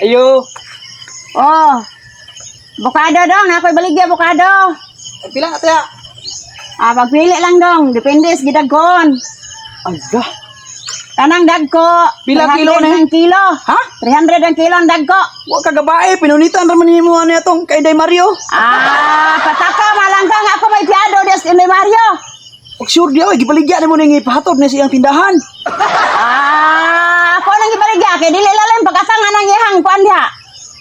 Ayo. Oh. Bukado dong, ako'y baligya bukado. Pila ate ya? Pagpili lang dong, depende sa gidagkon. Aga. Tanang dagko. Pila 300 kilo ang kilo. Ha? 300 ang kilo ang dagko. Wa ka gabae, pinunitan ra man nimo ani atong kay Day Mario. Pataka malangkang ako may piado des ni Mario. Og sure dia gibaligya nimo ning ipahatod ni siyang tindahan. Ako nang ibaligya kay dili lalim pagkasanga nang ihang kuan diha.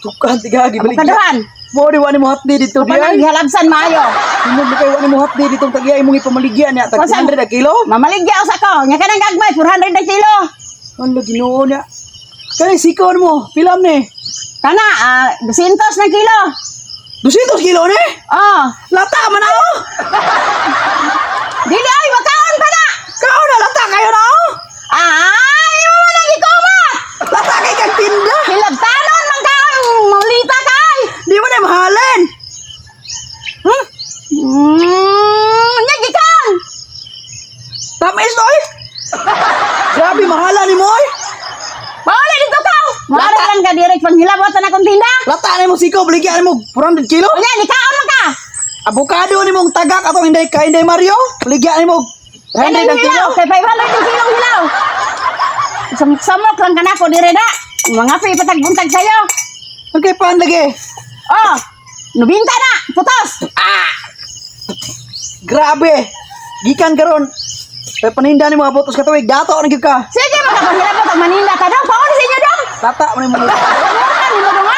Tukan tiga gibaligya. Kaduhan. Mo di wani mo hatdi dito Kuan dia. gihalabsan maayo. Mo kay wani mo hatdi dito tagiya imong ipamaligya niya tag Kusan? 100 a kilo. Mamaligya usa ko, nya kanang gagmay 400 ang kilo. Ano Ginoo niya. Kani sikon mo, pilam ni. Kana 200 ng kilo. 200 kilo ni. Oh, Lata man ako. dili ay makaon pa na. Kao na lata kayo na ako. Imo man ang ikumat. Lata kay kag tinda. Hilabtanon man kaon, maulita kay. Di mo na mahalin. Nya gikan. Tamis oy. Grabe mahala ni mo oy. Bawala dito ka. Mara lang ka direct panghilabot na akong tinda. Lata ni mo siko baligya ni mo 400 kilo. Unya ni kaon man ka. Avocado ni mong tagak atong hindi ka hindi Mario. Baligya ni mo 100 ang kilo. Kay 500 ang kilo hilaw. Samok lang ka na ko dire da. Mga patag-buntag sayo. Okay paan lagi. Oh, nubinta na. Putos. Grabe. Gikan karon. Kay paninda ni mga botos katuig dato na gyud ka. Sige, makapahilabot ang maninda ka daw. Paon sa inyo dong. Lata man mo. Ano ni mo dong